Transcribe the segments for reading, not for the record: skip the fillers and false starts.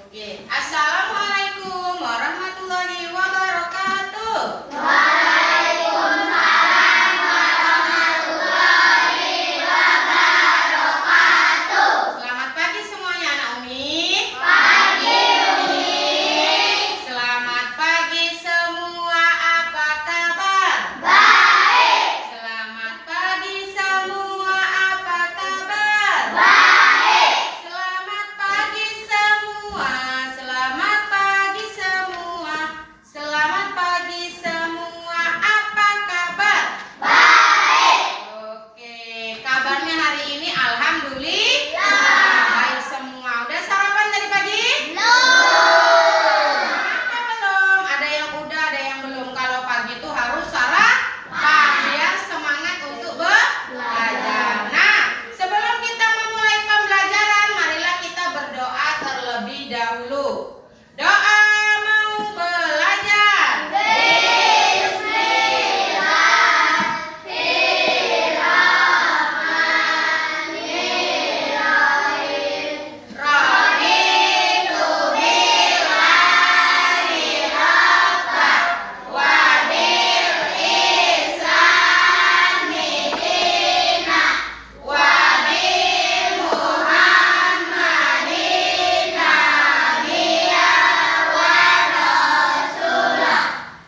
Oke. Assalamualaikum warahmatullahi wabarakatuh. Selamat pagi semuanya anak Umi. Selamat pagi semua, apa kabar? Selamat pagi semua, apa kabar? Selamat pagi semua, selamat pagi semua, selamat pagi semua, apa kabar? Oke, kabarnya hari ini alhamdulillah baik semua. Udah sarapan tadi pagi? Kenapa belum? Ada yang udah, ada yang belum. Kalau pagi itu harus sarapan biar semangat untuk belajar. Nah, sebelum kita memulai pembelajaran, marilah kita berdoa terlebih dahulu. Doa mau belajar. Raditu billahi rabban wa bil islami dinan wa bi Muhammadin nabiyyan wa rasulah.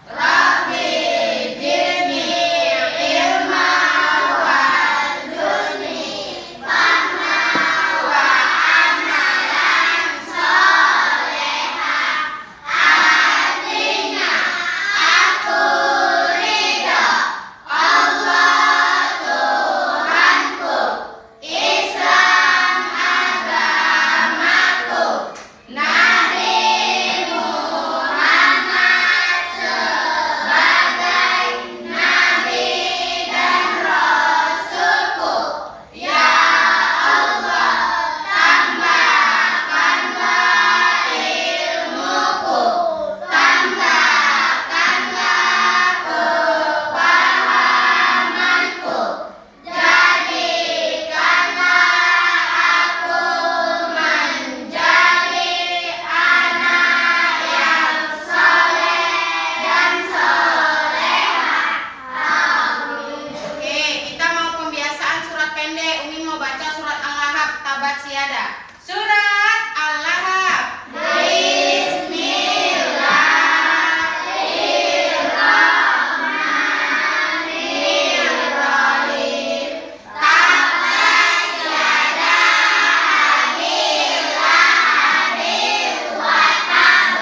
Rabbi zidni ilman warzuqni fahman wa amalan sholihan. Artinya aku ridho Allah Tuhanku, Islam agamaku, Nabi Muhammad sebagai Nabi dan Rasulku. Ya Allah, tambahkanlah ilmuku, tambahkanlah kepahamanku, jadikanlah aku menjadi anak yang soleh dan solehah. Amin. Oke, kita mau pembiasaan surat pendek. Umi mau baca surat Al-Lahab tabat siada. Surat Al-Lahab. Bismillahirrahmanirrahim. Tabat siada Abi Lahabin wa tab.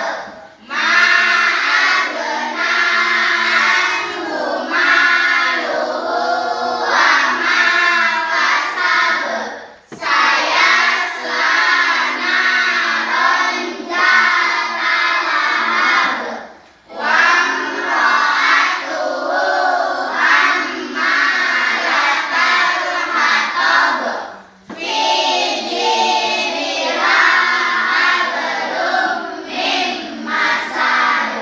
Ma aghna anhu maluhu wa ma kasab. Sayasla naran dzata lahab. Wa imra'atuhu hammalatal hatab. Fi jidha hablum min masad.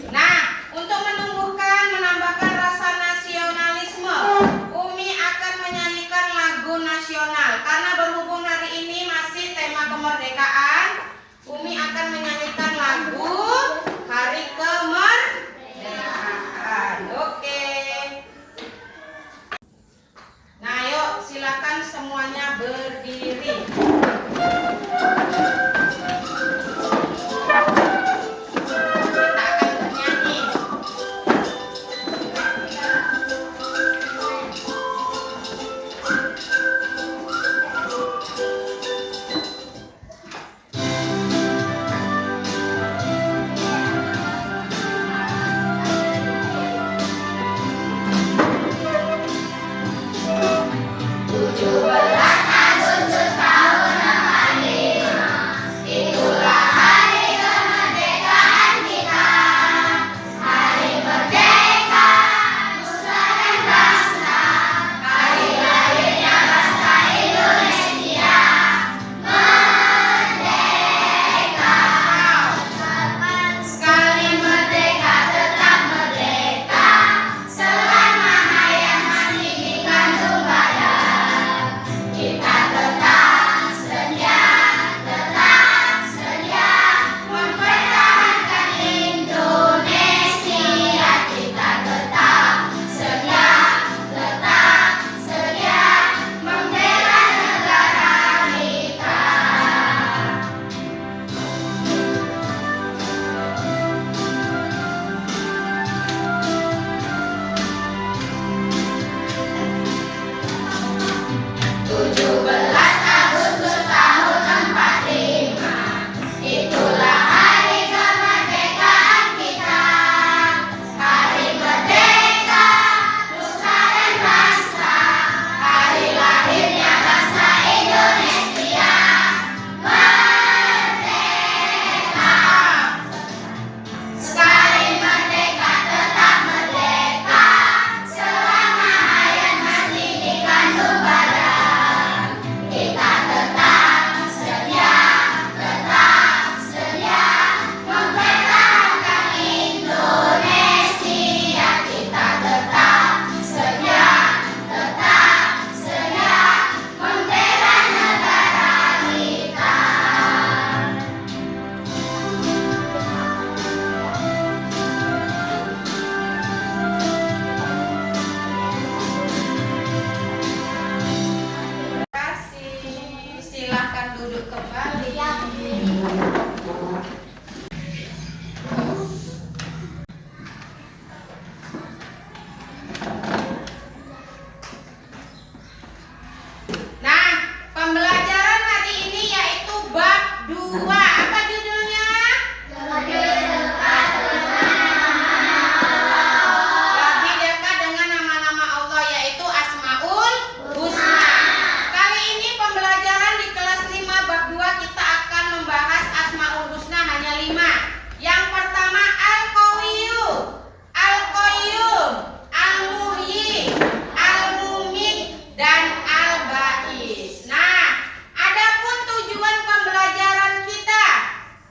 Nah, untuk menumbuhkan, menambahkan rasa nasionalisme, Umi akan menyanyikan lagu nasional. Karena berhubung hari ini masih tema kemerdekaan, Umi akan menyanyikan lagu Hari Kemerdekaan. Oke. Nah, yuk silakan semuanya berdiri. Kita akan bernyanyi. Tujuh belas Agustus tahun Silahkan duduk kembali. Nah, pembelajaran hari ini yaitu bab 2. Apa judulnya? Lebih dekat dengan nama-nama Allah, yaitu Asmaul Husna. Kali ini pembelajaran di kelas 5 bab 2 kita akan membahas Asmaul Husna hanya 5. Yang pertama Al-Qawiyyu, Al-Qayyum, Al-Muhyi, Al-Mumit, dan Al-Ba'is. Nah, adapun tujuan pembelajaran kita,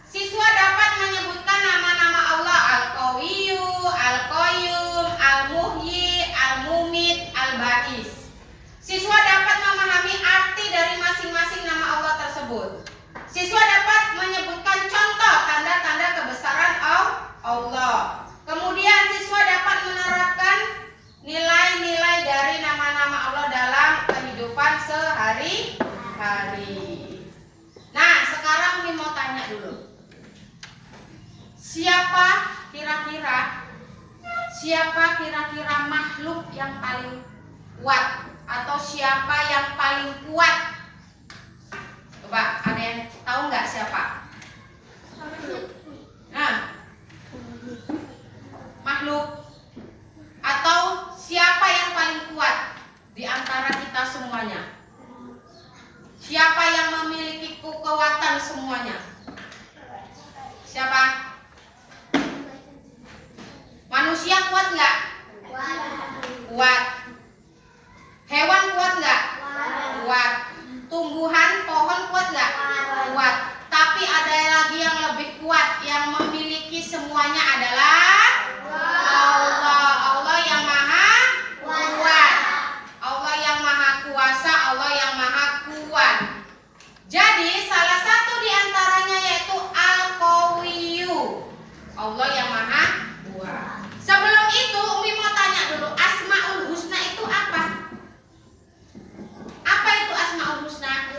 siswa dapat menyebutkan nama-nama Allah Al-Qawiyyu, Al-Qayyum, Al-Muhyi, Al-Mumit, Al-Ba'is. Siswa dapat memahami arti dari masing-masing nama Allah tersebut. Siswa dapat menyebutkan contoh tanda-tanda kebesaran Allah. Kemudian siswa dapat menerapkan nilai-nilai dari nama-nama Allah dalam kehidupan sehari-hari. Nah, sekarang Umi mau tanya dulu. Siapa kira-kira makhluk yang paling kuat, atau siapa yang paling kuat? Coba, ada yang tahu nggak siapa? Nah, makhluk atau siapa yang paling kuat di antara kita semuanya? Siapa yang memiliki kekuatan semuanya? Siapa? Manusia kuat nggak? Kuat. Hewan kuat nggak? Kuat. Tumbuhan, pohon kuat nggak? Kuat. Tapi ada lagi yang lebih kuat, yang memiliki semuanya adalah Allah. Allah yang maha kuat, Allah yang maha kuasa, Allah yang maha kuat. Jadi salah satu di antaranya yaitu Al-Qawiyyu, Allah yang maha kuat. Sebelum itu Umi mau tanya dulu, Asmaul Husna itu apa? Apa itu Asmaul Husna?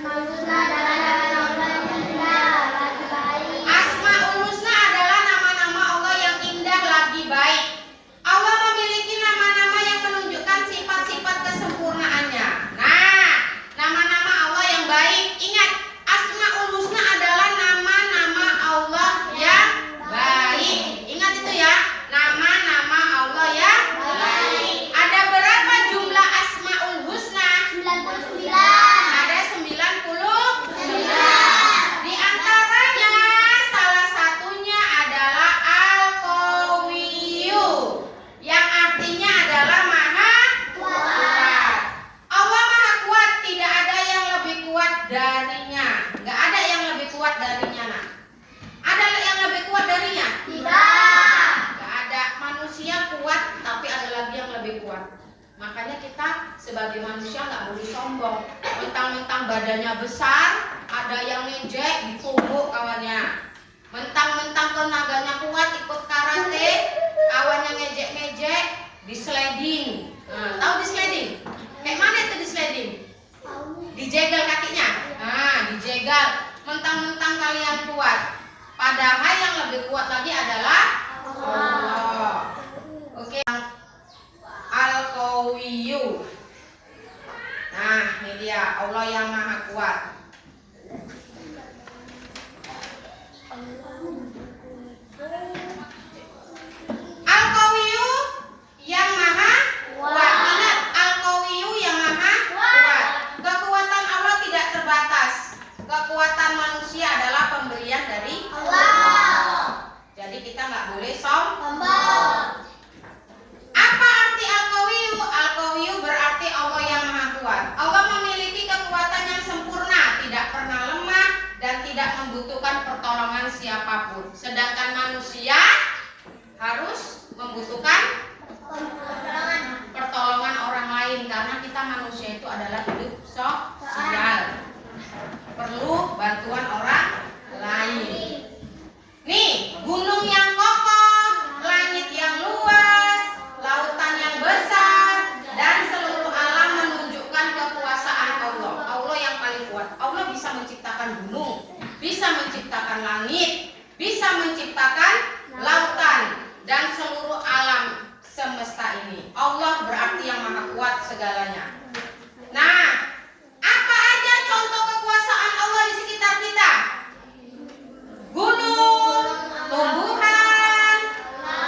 Asmaul Husna adalah nama-nama Allah yang indah lagi baik. Allah memiliki nama-nama yang menunjukkan sifat-sifat kesempurnaannya. Nah, nama-nama Allah yang baik. Ingat, Asmaul Husna adalah nama-nama Allah yang baik. Ingat itu ya, nama-nama Allah yang baik. Ada berapa jumlah Asmaul Husna? 99. Ada 99. Di antaranya salah satunya adalah Al-Qawiyyu, yang artinya adalah maha kuat. Allah maha kuat, tidak ada yang lebih kuat darinya. Nggak ada yang lebih kuat darinya. Nah, ada yang lebih kuat darinya? Tidak. Nggak ada. Manusia kuat, tapi ada lagi yang lebih kuat. Makanya kita sebagai manusia nggak boleh sombong. Mentang-mentang badannya besar, ada yang ngejek, ditumbuk kawannya. Mentang-mentang tenaganya kuat, ikut karate, kawannya ngejek-ngejek, di sliding. Nah, tahu di sliding? Kayak mana itu di sliding? Dijegal kakinya. Nah, dijegal. Mentang-mentang kalian kuat, padahal yang lebih kuat lagi adalah Allah. Oke. Al-Qawiyyu. Nah, ini dia Allah yang maha kuat. Al-Qawiyyu yang maha kuat. Ingat, Al-Qawiyyu yang maha kuat. Kekuatan Allah tidak terbatas. Kekuatan manusia adalah pemberian dari Allah. Jadi kita nggak boleh sombong. Apa arti Al-Qawiyyu? Al-Qawiyyu berarti Allah yang maha kuat. Allah memiliki kekuatan yang sempurna, tidak pernah lemah dan tidak membutuhkan pertolongan siapapun. Sedangkan manusia harus membutuhkan pertolongan orang lain, karena kita manusia itu adalah hidup sosial. Perlu bantuan orang lain. Nih, gunung yang kokoh, langit yang luas, lautan yang besar, dan seluruh alam menunjukkan kekuasaan Allah. Allah yang paling kuat. Allah bisa menciptakan menciptakan gunung, bisa menciptakan langit, bisa menciptakan lautan dan seluruh alam semesta ini. Allah berarti yang maha kuat segalanya. Nah, apa aja contoh kekuasaan Allah di sekitar kita? Gunung, tumbuhan,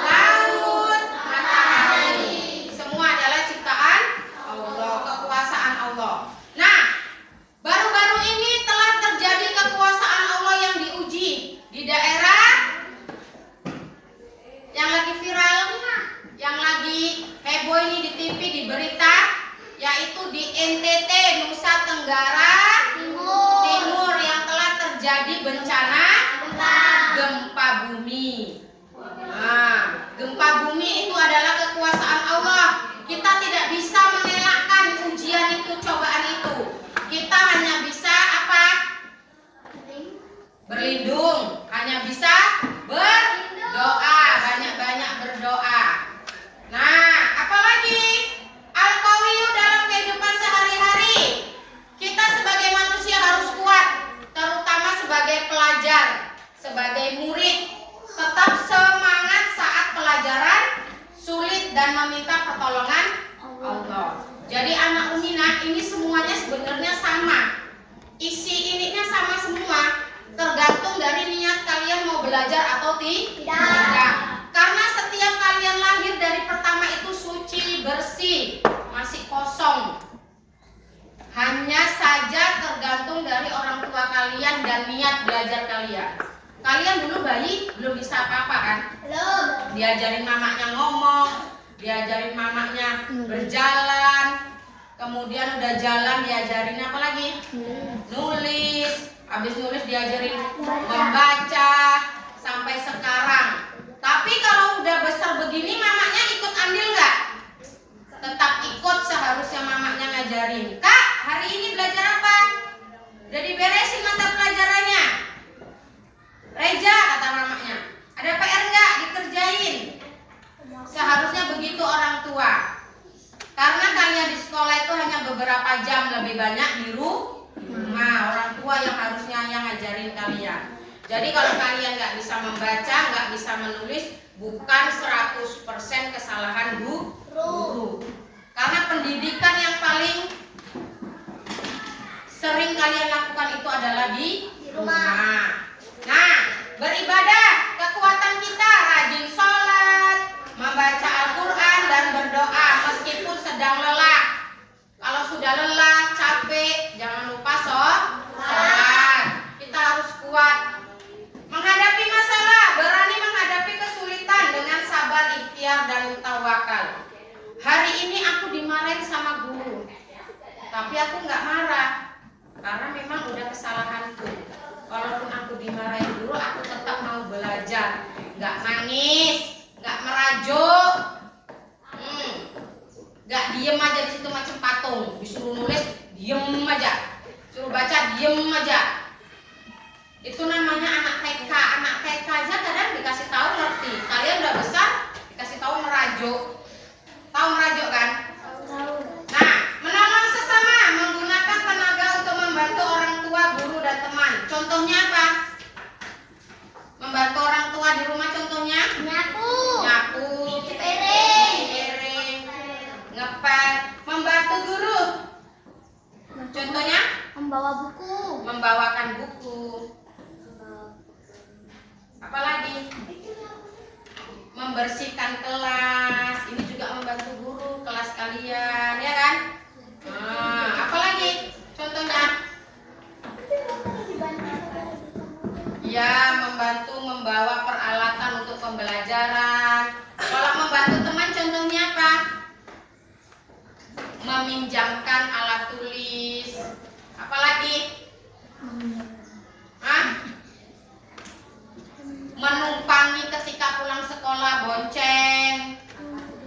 laut, matahari, semua adalah ciptaan Allah, kekuasaan Allah. Nah, baru-baru ini telah terjadi kekuasaan Allah yang diuji di daerah yang lagi viral, yang lagi heboh ini di TV, di berita, yaitu di NTT, Nusa Tenggara Timur yang telah terjadi bencana gempa bumi. Nah, gempa bumi itu adalah kekuasaan Allah. Kita tidak bisa mengelakkan ujian itu, cobaan itu. Kita hanya bisa apa? Berlindung, hanya bisa berdoa, banyak-banyak berdoa. Nah, apalagi al-qawiyu dalam kehidupan sehari-hari. Kita sebagai manusia harus kuat, terutama sebagai pelajar, sebagai murid, tetap semangat saat pelajaran sulit dan meminta pertolongan Allah. Jadi anak Umina ini semuanya sebenarnya sama. Isi ininya sama semua, tergantung dari niat kalian mau belajar atau tidak. Karena setiap kalian lahir dari pertama itu suci, bersih, masih kosong. Hanya saja tergantung dari orang tua kalian dan niat belajar kalian. Kalian dulu bayi belum bisa apa-apa kan? Belum. Diajarin mamanya ngomong, diajarin mamanya berjalan. Kemudian udah jalan diajarin apa lagi? Nulis. Habis nulis diajarin membaca sampai sekarang. Tapi kalau udah besar begini mamanya ikut andil nggak? Tetap ikut, seharusnya mamanya ngajarin. Kak, hari ini belajar apa? Udah diberesin mata pelajarannya? Reja, kata mamanya. Ada PR nggak? Dikerjain. Seharusnya begitu orang tua. Karena kalian di sekolah itu hanya beberapa jam, lebih banyak di rumah. Orang tua yang harusnya yang ngajarin kalian. Jadi kalau kalian nggak bisa membaca, nggak bisa menulis, bukan 100% kesalahan guru. Karena pendidikan yang paling sering kalian lakukan itu adalah di rumah. Nah, beribadah, kekuatan kita rajin sholat, membaca Al-Quran dan berdoa meskipun sedang lelah. Kalau sudah lelah, capek, jangan lupa sholat. Kita harus kuat menghadapi masalah, berani menghadapi kesulitan dengan sabar, ikhtiar dan tawakal. Hari ini aku dimarahin sama guru, tapi aku nggak marah karena memang udah kesalahanku. Walaupun aku dimarahin guru, aku tetap mau belajar, nggak nangis, nggak merajuk, nggak diem aja di situ macam patung. Disuruh nulis diem aja, suruh baca diem aja. Itu namanya anak TK. Anak TK aja kadang dikasih tahu ngerti. Kalian udah besar dikasih tahu merajuk. Tahu merajuk kan? Nah, menolong sesama, menggunakan tenaga untuk membantu orang tua, guru dan teman. Contohnya apa? Membantu orang tua di rumah contohnya? Nyapu, piring, ngepel. Membantu guru. Contohnya? Membawakan buku. Apalagi? Membersihkan kelas. Ini juga membantu guru kelas kalian, ya kan? Nah, apalagi? Contohnya? Ya, membantu membawa peralatan untuk pembelajaran. Kalau membantu teman contohnya apa? Meminjamkan alat tulis. Apalagi? Menumpangi ketika pulang sekolah, bonceng.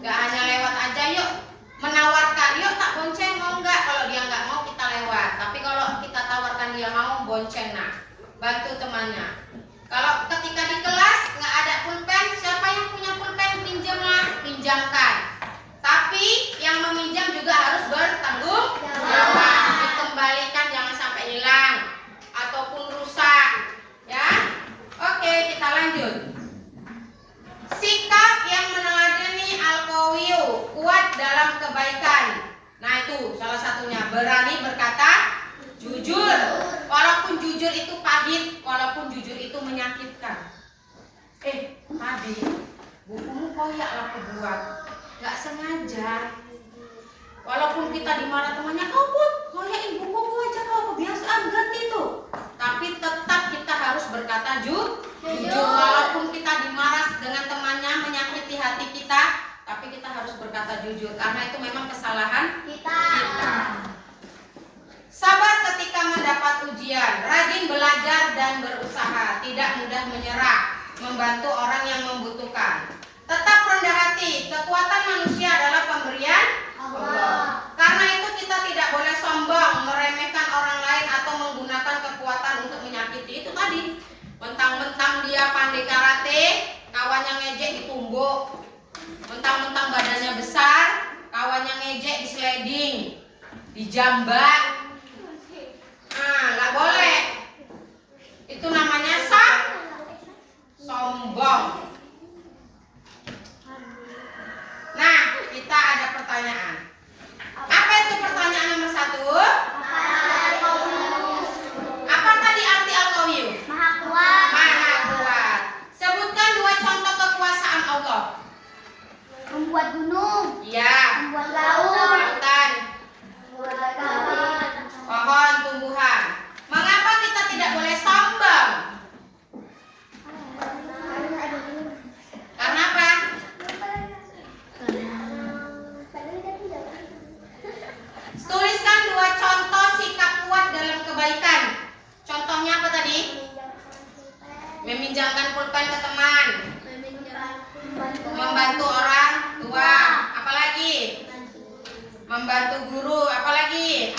Gak hanya lewat aja, yuk menawarkan, yuk tak bonceng mau nggak? Kalau dia nggak mau kita lewat. Tapi kalau kita tawarkan dia mau, bonceng. Nah, bantu temannya. Kalau ketika di kelas nggak ada pulpen, siapa yang punya pulpen pinjamkan. Tapi yang meminjam juga harus bertanggung jawab. Dikembalikan, jangan sampai hilang. Ataupun berani berkata jujur. Walaupun jujur itu pahit, walaupun jujur itu menyakitkan. Tadi bukumu koyak lah aku buat, nggak sengaja. Walaupun kita dimarah temannya, kau pun koyakin bukuku aja, kau kebiasaan ganti tuh. Tapi tetap kita harus berkata jujur. Walaupun kita dimarah dengan temannya menyakiti hati kita, tapi kita harus berkata jujur karena itu memang kesalahan kita. Sabar ketika mendapat ujian, rajin belajar dan berusaha, tidak mudah menyerah, membantu orang yang membutuhkan. Tetap rendah hati, kekuatan manusia adalah pemberian Allah. Karena itu kita tidak boleh sombong, meremehkan orang lain atau menggunakan kekuatan untuk menyakiti. Itu tadi, mentang-mentang dia pandai karate, kawannya ngejek ditumbuk. Mentang-mentang badannya besar, kawannya ngejek di sliding, dijambak. Nggak boleh. Itu namanya sombong. Nah, kita ada pertanyaan. Apa itu pertanyaan nomor 1? Apa tadi arti Al-Qawiyyu? Maha kuat. Maha kuat. Sebutkan 2 contoh kekuasaan Allah. Membuat gunung. Ya. Membuat laut. Lautan, Membuat kabut. pohon, tumbuhan. Mengapa kita tidak boleh sombong? Karena apa? Tuliskan 2 contoh sikap kuat dalam kebaikan. Contohnya apa tadi? Meminjamkan pulpen ke teman, membantu orang tua, apalagi? Membantu guru, apalagi?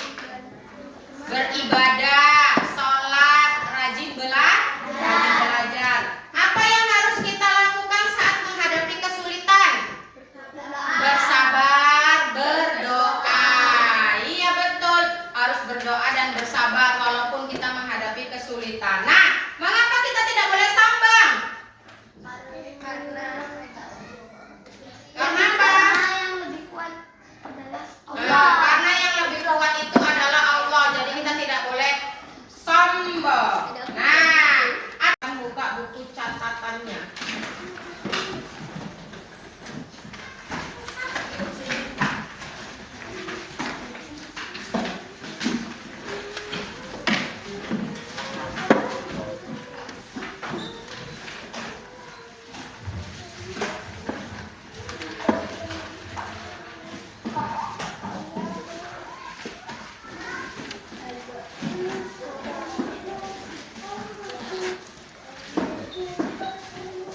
Beribadah, sholat, rajin belajar. Apa yang harus kita lakukan saat menghadapi kesulitan? Bersabar, berdoa. Iya betul, harus berdoa dan bersabar walaupun kita menghadapi kesulitan. Nah, mengapa kita tidak boleh sombong? Karena apa? Yang lebih kuat adalah Allah. Karena yang lebih kuat itu adalah Allah. Jadi kita tidak boleh sombong. Nah, akan buka buku catatannya.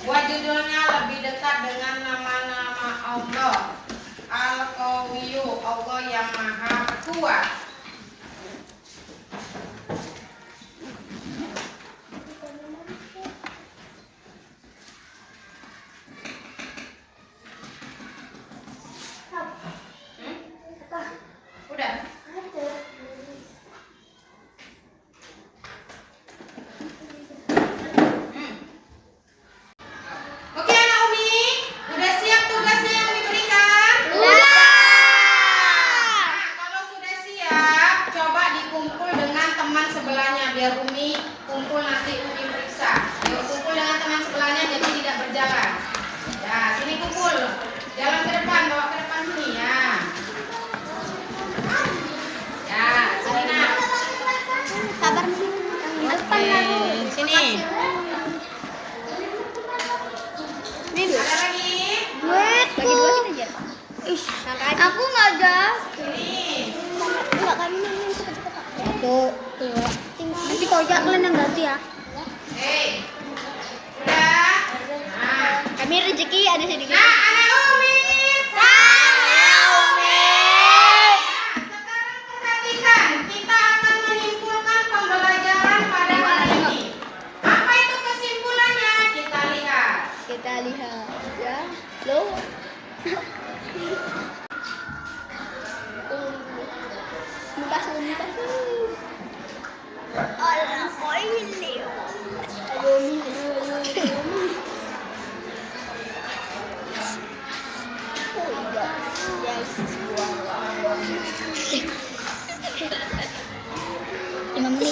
Buat judulnya lebih dekat dengan nama-nama Allah. Al-Qawiyyu, Allah yang maha kuat. Udah? Oke anak Umi, udah siap tugasnya yang diberikan? Nah, kalau sudah siap, coba dikumpul dengan teman sebelahnya biar Umi kumpul nanti Umi periksa. Yuk kumpul dengan teman sebelahnya jadi tidak berjalan. Ya, sini kumpul. Jalan ke depan, bawa ke depan sini ya. Ya, sini nak. Sabar nih. Depan lalu. Sini. Ada lagi? Wait, bagi 2 sini aja. Aku nggak ada. Sini. Enggak, kami main cepet-cepet. Tuh. Nanti kojak kalian yang ganti ya. Hei. Udah. Nah. Kami rezeki ada sedikit. Nah, anak Umi. Sekarang perhatikan, kita akan menyimpulkan pembelajaran pada hari ini. Apa itu kesimpulannya? Kita lihat. Kita lihat ya. Lo. Mukas. Allah koili. Ayo.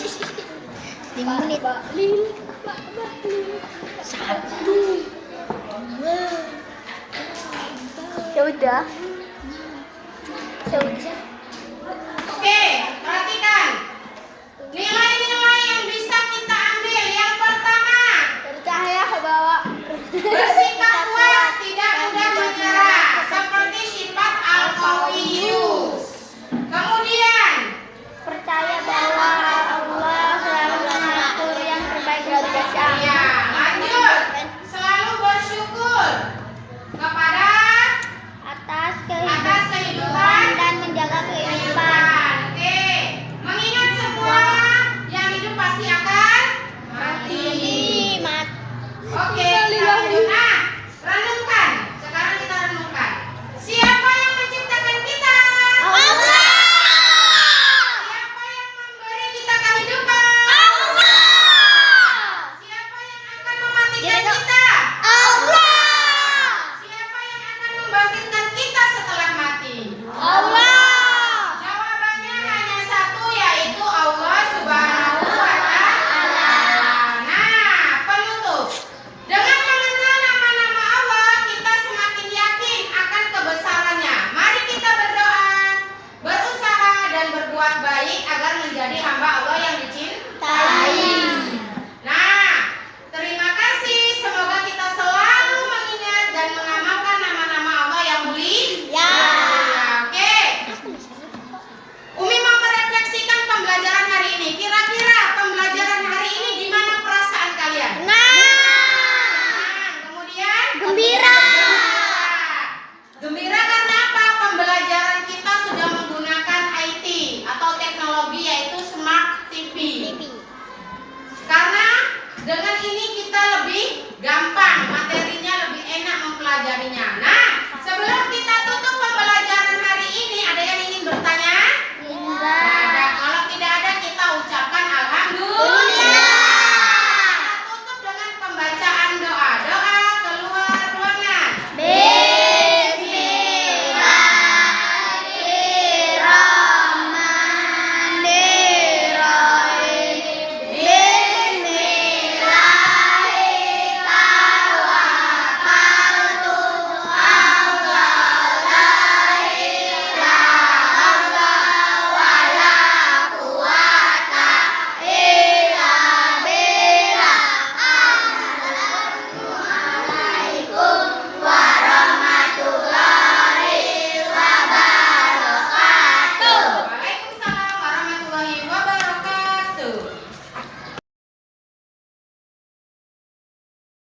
5 menit. Satu. Dua. Ya udah. Ya udah. Oke, perhatikan. Nilai